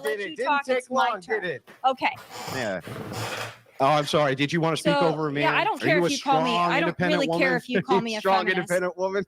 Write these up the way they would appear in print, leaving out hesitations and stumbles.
let you talk. It's my turn. Okay. Yeah. Oh, I'm sorry. Did you want to speak over me? Yeah, I don't care if you call me. I don't really care if you call me a strong, feminist. independent woman.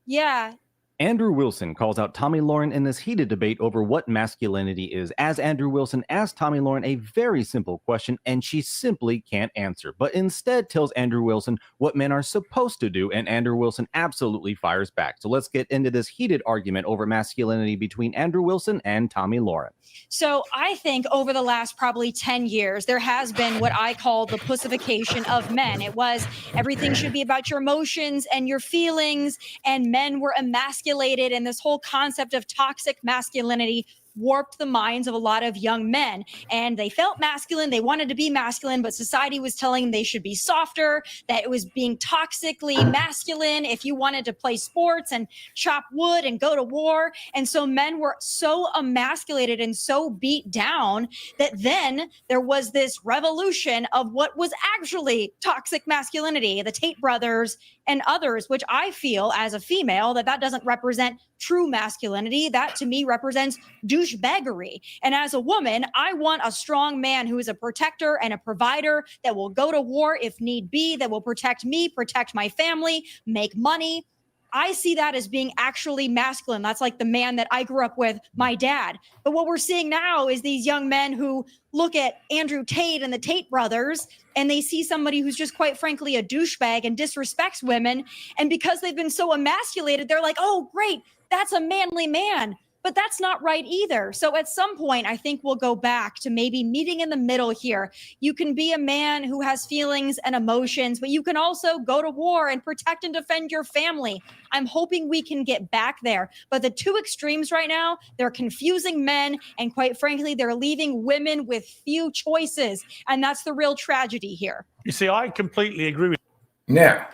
Yeah. Andrew Wilson calls out Tommy Lauren in this heated debate over what masculinity is, as Andrew Wilson asked Tommy Lauren a very simple question, and she simply can't answer, but instead tells Andrew Wilson what men are supposed to do, and Andrew Wilson absolutely fires back. So let's get into this heated argument over masculinity between Andrew Wilson and Tommy Lauren. So I think over the last probably 10 years, there has been what I call the pussification of men. It was everything should be about your emotions and your feelings, and men were emasculated, and this whole concept of toxic masculinity warped the minds of a lot of young men, and they felt masculine. They wanted to be masculine, but society was telling them they should be softer, that it was being toxically masculine if you wanted to play sports and chop wood and go to war. And so men were so emasculated and so beat down that then there was this revolution of what was actually toxic masculinity, the Tate brothers and others, which I feel as a female that doesn't represent true masculinity. That to me represents douchebaggery. And as a woman, I want a strong man who is a protector and a provider that will go to war if need be, that will protect me, protect my family, make money. I see that as being actually masculine. That's like the man that I grew up with, my dad. But what we're seeing now is these young men who look at Andrew Tate and the Tate brothers, and they see somebody who's just quite frankly a douchebag and disrespects women. And because they've been so emasculated, they're like, oh, great, that's a manly man. But that's not right either. So at some point, I think we'll go back to maybe meeting in the middle here. You can be a man who has feelings and emotions, but you can also go to war and protect and defend your family. I'm hoping we can get back there. But the two extremes right now, they're confusing men, and quite frankly, they're leaving women with few choices. And that's the real tragedy here. You see, I completely agree with you. Now,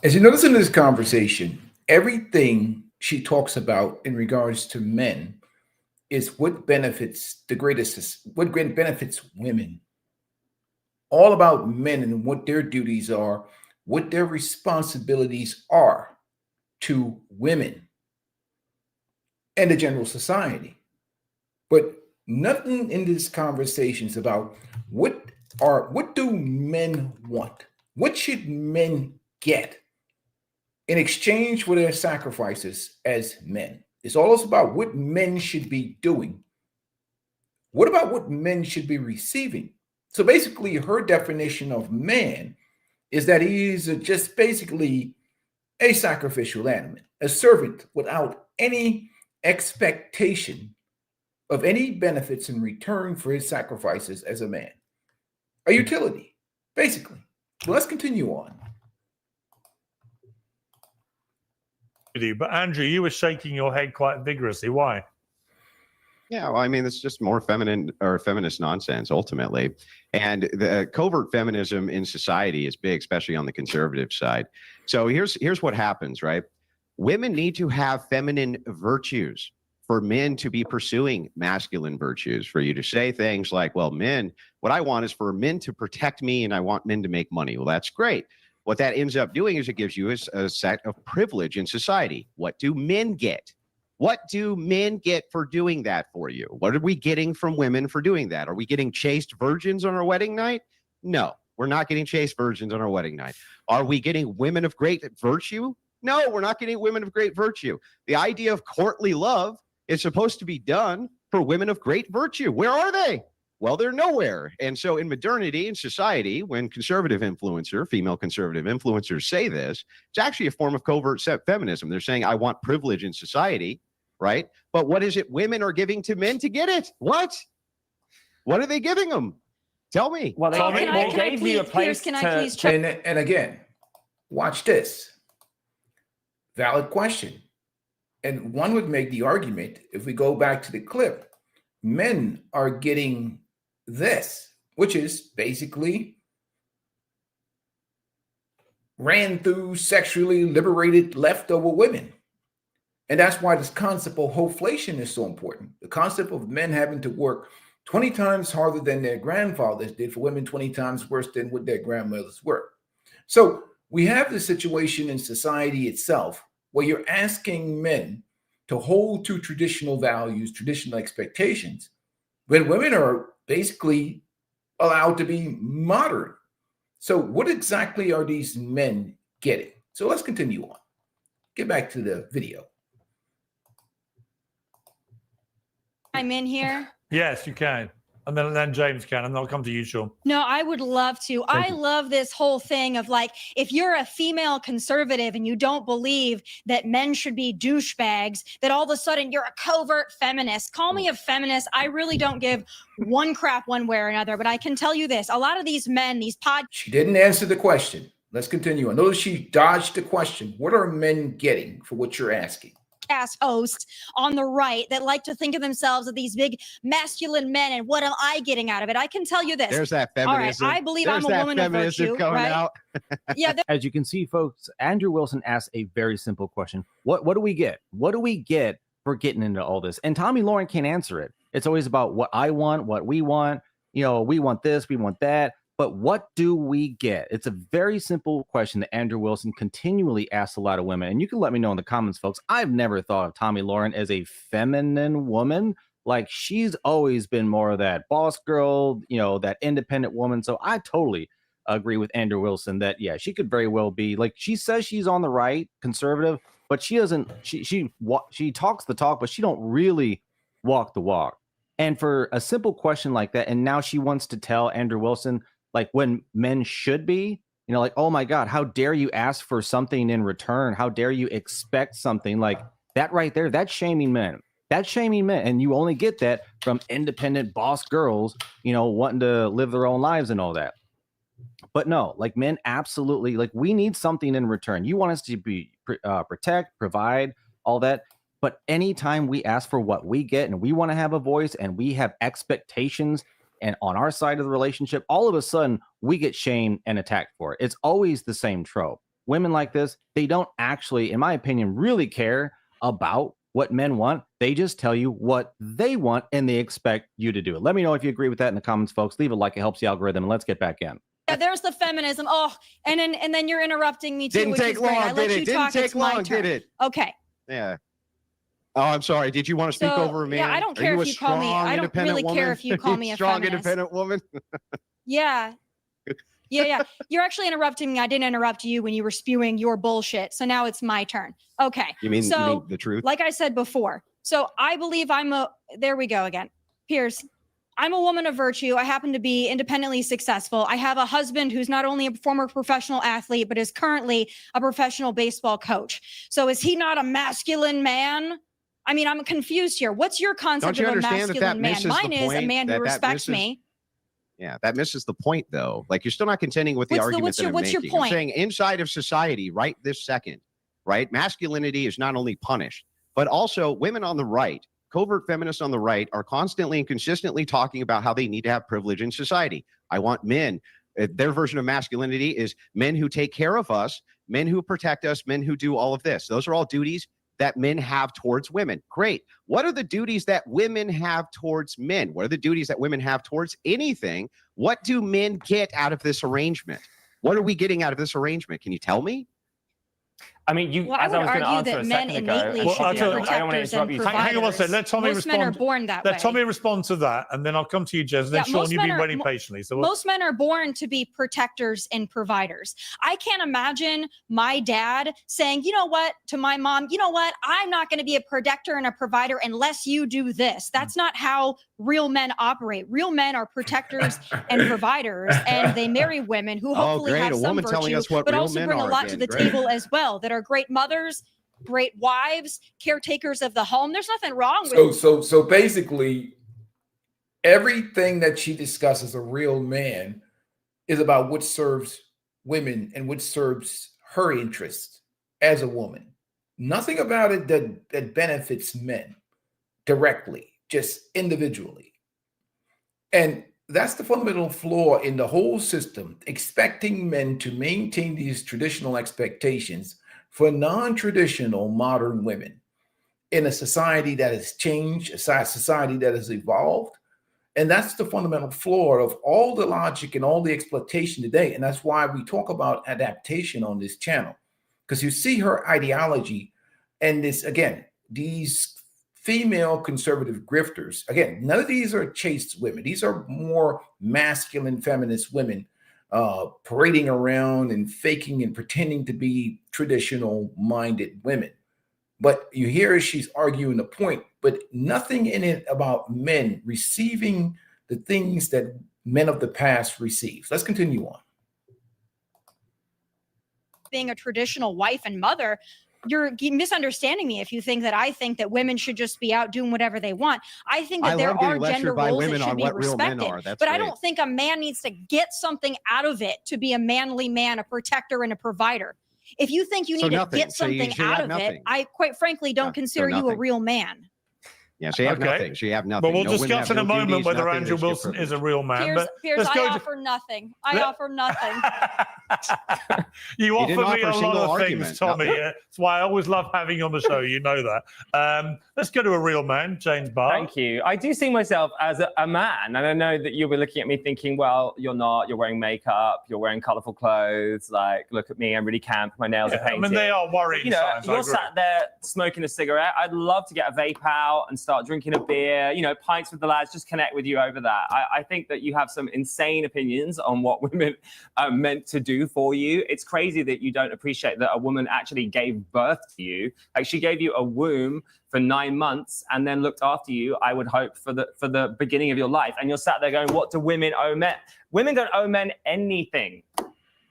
as you notice in this conversation, everything she talks about in regards to men is what benefits the greatest, what benefits women. All about men and what their duties are, what their responsibilities are to women and the general society. But nothing in this conversation is about what do men want? What should men get in exchange for their sacrifices as men? It's all about what men should be doing. What about what men should be receiving? So basically, her definition of man is that he's just basically a sacrificial animal, a servant without any expectation of any benefits in return for his sacrifices as a man. A utility, basically. So let's continue on. But Andrew, you were shaking your head quite vigorously. Why? Yeah, well, I mean, it's just more feminine or feminist nonsense ultimately. And the covert feminism in society is big, especially on the conservative side. So here's what happens, right? Women need to have feminine virtues for men to be pursuing masculine virtues, for you to say things like, well, men, what I want is for men to protect me and I want men to make money. Well, that's great. What that ends up doing is it gives you a set of privilege in society. What do men get? What do men get for doing that for you? What are we getting from women for doing that? Are we getting chaste virgins on our wedding night? No, we're not getting chaste virgins on our wedding night. Are we getting women of great virtue? No, we're not getting women of great virtue. The idea of courtly love is supposed to be done for women of great virtue. Where are they? Well, they're nowhere. And so in modernity, in society, when female conservative influencers say this, it's actually a form of covert feminism. They're saying, I want privilege in society, right? But what is it women are giving to men to get it? What are they giving them? Tell me. Well, they gave you a place to... And again, watch this. Valid question. And one would make the argument, if we go back to the clip, men are getting this, which is basically ran through sexually liberated leftover women. And that's why this concept of hoflation is so important. The concept of men having to work 20 times harder than their grandfathers did for women 20 times worse than what their grandmothers were. So we have the situation in society itself where you're asking men to hold to traditional values, traditional expectations, when women are basically allowed to be modern. So what exactly are these men getting? So let's continue on. Get back to the video. I'm in here. Yes, you can. And then James can, and I'll come to you, Sean. No, I would love to. I love this whole thing of like, if you're a female conservative and you don't believe that men should be douchebags, that all of a sudden you're a covert feminist. Call me a feminist. I really don't give one crap one way or another. But I can tell you this, a lot of these men, these She didn't answer the question. Let's continue on. Notice she dodged the question. What are men getting for what you're asking? podcast hosts on the right that like to think of themselves as these big masculine men, and what am I getting out of it? I can tell you this. There's that feminism. All right, I believe I'm a woman of virtue, right? Out. Yeah. As you can see, folks, Andrew Wilson asked a very simple question. What do we get? What do we get for getting into all this? And Tommy Lauren can't answer it. It's always about what I want, what we want. You know, we want this, we want that. But what do we get? It's a very simple question that Andrew Wilson continually asks a lot of women. And you can let me know in the comments, folks. I've never thought of Tommy Lauren as a feminine woman. Like, she's always been more of that boss girl, you know, that independent woman. So I totally agree with Andrew Wilson that, yeah, she could very well be, like, she says she's on the right, conservative, but she doesn't, she talks the talk, but she don't really walk the walk. And for a simple question like that, and now she wants to tell Andrew Wilson, like, when men should be, you know, like, oh my God, how dare you ask for something in return? How dare you expect something like that right there? That's shaming men. That's shaming men. And you only get that from independent boss girls, you know, wanting to live their own lives and all that. But no, like, men absolutely, like, we need something in return. You want us to be protect, provide, all that. But anytime we ask for what we get and we want to have a voice and we have expectations and on our side of the relationship, all of a sudden we get shamed and attacked for it. It's always the same trope. Women like this, they don't actually, in my opinion, really care about what men want. They just tell you what they want and they expect you to do it. Let me know if you agree with that in the comments, folks. Leave a like, it helps the algorithm, and let's get back in. Yeah, there's the feminism. Oh, and then you're interrupting me too. Didn't which take is great. long, I let did you it? Didn't talk. take It's my long, turn. did it? Okay. Yeah. Oh, I'm sorry. Did you want to speak over me? Yeah, I don't care if you call me. I don't really care if you call me a strong, feminist. independent woman. Yeah. Yeah. You're actually interrupting me. I didn't interrupt you when you were spewing your bullshit. So now it's my turn. Okay. You mean so, the truth? Like I said before. So I believe there we go again. Pierce, I'm a woman of virtue. I happen to be independently successful. I have a husband who's not only a former professional athlete, but is currently a professional baseball coach. So is he not a masculine man? I mean, I'm confused here. What's your concept of a masculine man? Mine is a man who respects me. Yeah, that misses the point, though. Like, you're still not contending with the argument that I'm making. What's your point? I'm saying inside of society, right this second, right, masculinity is not only punished, but also women on the right, covert feminists on the right, are constantly and consistently talking about how they need to have privilege in society. I want men. Their version of masculinity is men who take care of us, men who protect us, men who do all of this. Those are all duties that men have towards women. Great. What are the duties that women have towards men? What are the duties that women have towards anything? What do men get out of this arrangement? What are we getting out of this arrangement? Can you tell me? I mean, well, as I was going to answer a second ago, I don't want to interrupt you. Hang on one second. Let Tommy most respond. Men are born that way. Let Tommy respond to that, and then I'll come to you, Jez. And then Sean, you've been waiting patiently. So most men are born to be protectors and providers. I can't imagine my dad saying, you know what, to my mom, you know what, I'm not going to be a protector and a provider unless you do this. That's not how real men operate. Real men are protectors and providers, and they marry women who hopefully have some virtue, but also bring a lot to the table as well, that are great mothers, great wives, caretakers of the home. There's nothing wrong with so basically everything that she discusses a real man is about what serves women and what serves her interests as a woman. Nothing about it that benefits men directly, just individually. And that's the fundamental flaw in the whole system, expecting men to maintain these traditional expectations for non-traditional modern women in a society that has changed, a society that has evolved. And that's the fundamental flaw of all the logic and all the exploitation today. And that's why we talk about adaptation on this channel, because you see her ideology and this, again, these female conservative grifters, again, none of these are chaste women. These are more masculine feminist women parading around and faking and pretending to be traditional minded women. But you hear she's arguing the point, but nothing in it about men receiving the things that men of the past received. Let's continue on. Being a traditional wife and mother, you're misunderstanding me if you think that I think that women should just be out doing whatever they want. I think that there are gender roles that should be respected. But I don't think a man needs to get something out of it to be a manly man, a protector, and a provider. If you think you need to get something out of it, I quite frankly don't consider you a real man. Yeah, so you have nothing. So you have nothing. But we'll discuss in a moment whether Andrew Wilson is a real man. Piers, I offer nothing. I offer nothing. You offer me a lot of things, Tommy. That's why I always love having you on the show. You know that. Let's go to a real man, James Barr. Thank you. I do see myself as a man, and I know that you'll be looking at me thinking, well, you're not. You're wearing makeup. You're wearing colourful clothes. Like, look at me. I'm really camp. My nails are painted. I mean, they are worrying. You know, you're sat there smoking a cigarette. I'd love to get a vape out and start drinking a beer. You know, pints with the lads. Just connect with you over that. I think that you have some insane opinions on what women are meant to do for you. It's crazy that you don't appreciate that a woman actually gave birth to you. Like, she gave you a womb for 9 months and then looked after you, I would hope, for the beginning of your life. And you're sat there going, what do women owe men? Women don't owe men anything.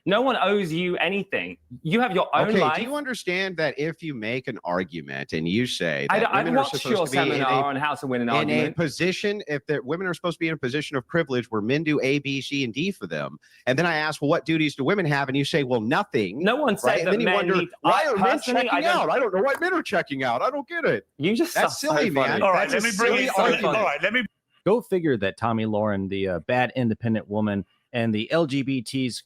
No one owes you anything. You have your own life. Do you understand that if you make an argument and you say that I'd watch your seminar on how to win an argument. In a position, if the women are supposed to be in a position of privilege where men do A, B, C, and D for them, and then I ask, well, what duties do women have? And you say, well, nothing. No one said that. And then you wonder, why are men checking out? I don't know why men are checking out. I don't get it. That's silly, man. All right, let me bring it. All right, let me. Go figure that Tomi Lahren, the bad independent woman, and the LGBT's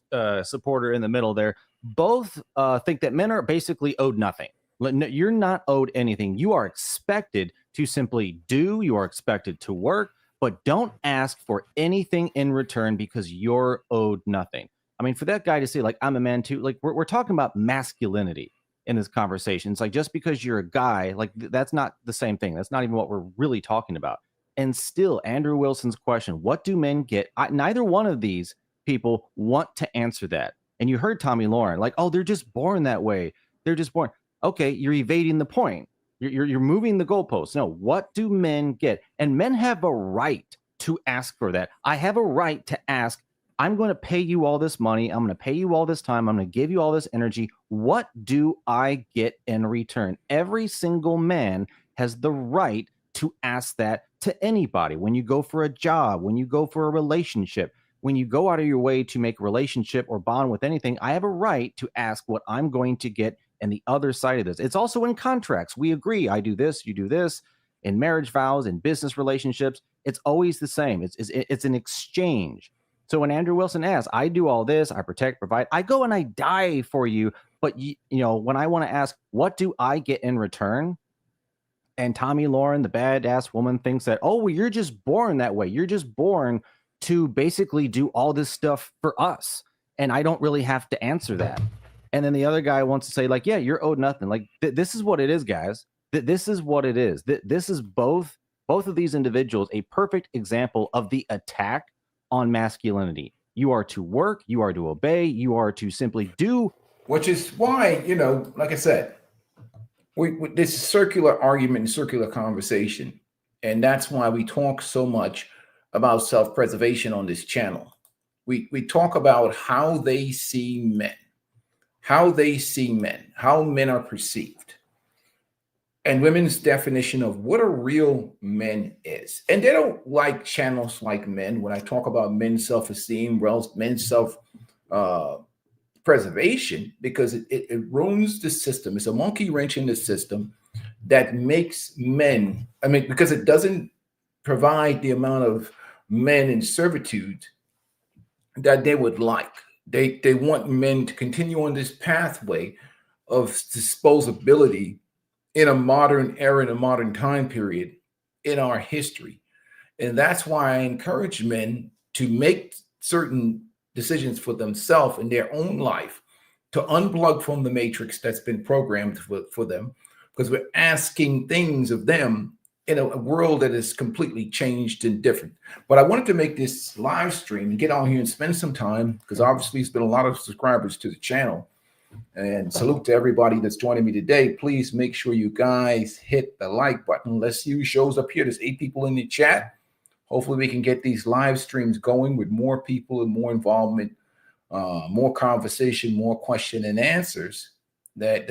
supporter in the middle there, both think that men are basically owed nothing. You're not owed anything. You are expected to simply do. You are expected to work, but don't ask for anything in return because you're owed nothing. I mean, for that guy to say, like, I'm a man too, like, we're talking about masculinity in this conversation. It's like, just because you're a guy, like, that's not the same thing. That's not even what we're really talking about. And still, Andrew Wilson's question, what do men get? Neither one of these people want to answer that. And you heard Tomi Lahren, like, oh, they're just born that way. They're just born. Okay, you're evading the point. You're moving the goalposts. No, what do men get? And men have a right to ask for that. I have a right to ask, I'm going to pay you all this money. I'm going to pay you all this time. I'm going to give you all this energy. What do I get in return? Every single man has the right to ask that to anybody. When you go for a job, when you go for a relationship, when you go out of your way to make a relationship or bond with anything, I have a right to ask what I'm going to get in the other side of this. It's also in contracts. We agree. I do this, you do this. In marriage vows, in business relationships, it's always the same. It's an exchange. So when Andrew Wilson asks, I do all this, I protect, provide, I go and I die for you. But you know, when I want to ask, what do I get in return? And Tomi Lahren, the badass woman, thinks that, oh, well, you're just born that way. You're just born to basically do all this stuff for us. And I don't really have to answer that. And then the other guy wants to say, like, yeah, you're owed nothing. Like, this is what it is, guys. This is what it is. This is both of these individuals a perfect example of the attack on masculinity. You are to work. You are to obey. You are to simply do. Which is why, you know, like I said, this circular argument, circular conversation. And that's why we talk so much about self-preservation on this channel. We talk about how they see men, how men are perceived, and women's definition of what a real man is. And they don't like channels like Men. When I talk about men's self-esteem, men's self-preservation, because it ruins the system. It's a monkey wrench in the system that makes men, I mean, because it doesn't provide the amount of men in servitude that they would like. They want men to continue on this pathway of disposability in a modern era, in a modern time period in our history. And that's why I encourage men to make certain decisions for themselves in their own life, to unplug from the matrix that's been programmed for them, because we're asking things of them in a world that is completely changed and different. But I wanted to make this live stream and get on here and spend some time, because obviously it's been a lot of subscribers to the channel. And salute to everybody that's joining me today. Please make sure you guys hit the like button. Let's see who shows up here. There's 8 people in the chat. Hopefully we can get these live streams going with more people and more involvement, more conversation, more question and answers that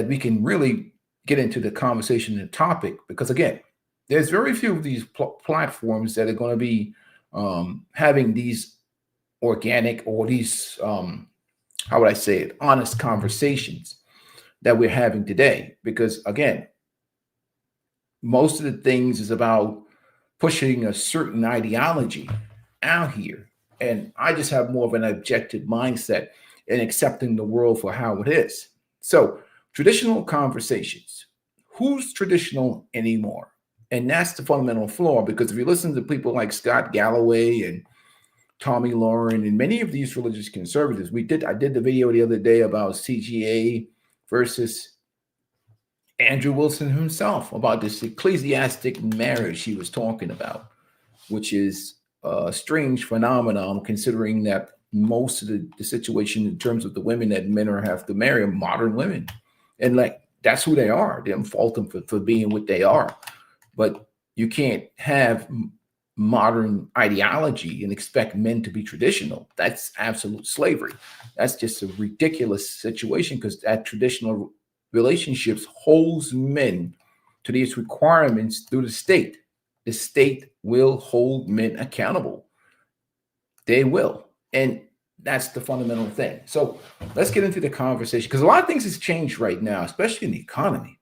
we can really get into the conversation and the topic. Because again, there's very few of these platforms that are going to be having these organic or these how would I say it, honest conversations that we're having today. Because again, most of the things is about pushing a certain ideology out here. And I just have more of an objective mindset in accepting the world for how it is. So traditional conversations, who's traditional anymore? And that's the fundamental flaw, because if you listen to people like Scott Galloway and Tommy Lauren and many of these religious conservatives, I did the video the other day about CGA versus Andrew Wilson himself, about this ecclesiastic marriage he was talking about, which is a strange phenomenon considering that most of the situation in terms of the women that men have to marry are modern women. And like, that's who they are. They don't fault them for being what they are. But you can't have modern ideology and expect men to be traditional. That's absolute slavery. That's just a ridiculous situation, because that traditional relationships holds men to these requirements through the state. The state will hold men accountable. They will. And that's the fundamental thing. So let's get into the conversation, because a lot of things has changed right now, especially in the economy.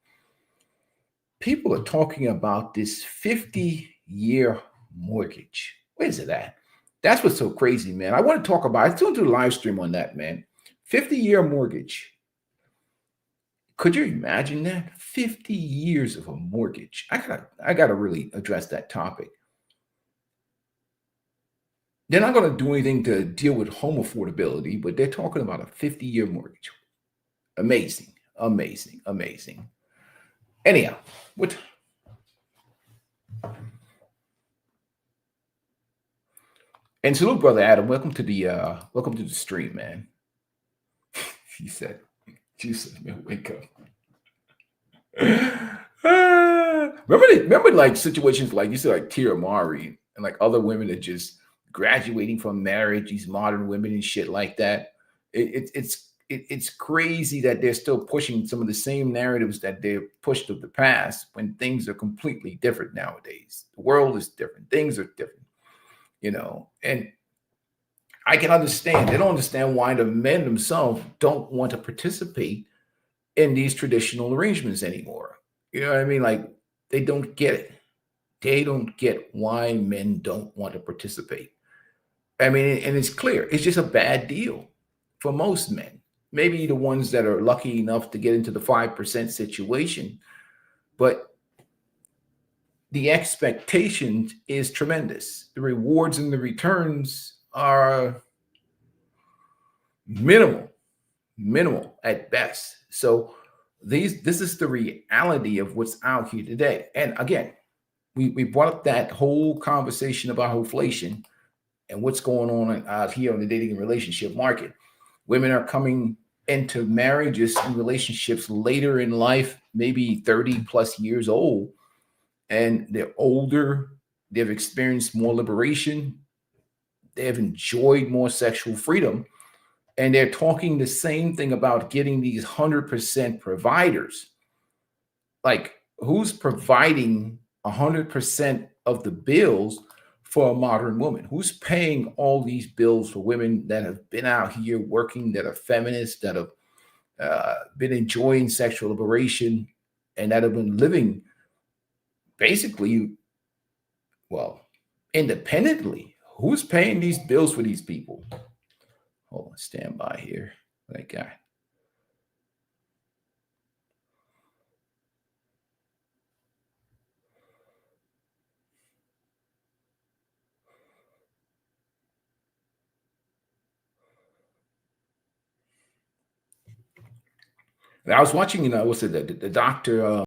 People are talking about this 50-year mortgage. Where's it at? That's what's so crazy, man. I want to talk about, I still do a live stream on that, man. 50-year mortgage. Could you imagine that? 50 years of a mortgage. I gotta really address that topic. They're not going to do anything to deal with home affordability, but they're talking about a 50-year mortgage. Amazing, amazing, amazing. Anyhow, what? And salute, brother Adam. Welcome to the stream, man. He said, Jesus, man, wake up. Remember like situations like you said, like Tia Mowry and like other women that just graduating from marriage, these modern women and shit like that. It's crazy that they're still pushing some of the same narratives that they pushed of the past, when things are completely different nowadays. The world is different. Things are different, and I can understand. They don't understand why the men themselves don't want to participate in these traditional arrangements anymore. You know what I mean? Like, they don't get it. They don't get why men don't want to participate. I mean, and it's clear. It's just a bad deal for most men. Maybe the ones that are lucky enough to get into the 5% situation. But the expectation is tremendous. The rewards and the returns are minimal at best. So this is the reality of what's out here today. And again, we brought up that whole conversation about inflation and what's going on out here in the dating and relationship market. Women are coming into marriages and relationships later in life, maybe 30 plus years old, and they're older. They've experienced more liberation. They've enjoyed more sexual freedom. And they're talking the same thing about getting these 100% providers. Like, who's providing 100% of the bills for a modern woman? Who's paying all these bills for women that have been out here working, that are feminists, that have been enjoying sexual liberation, and that have been living basically, well, independently? Who's paying these bills for these people? Hold on, stand by here. That guy. I was watching, what's it, the doctor,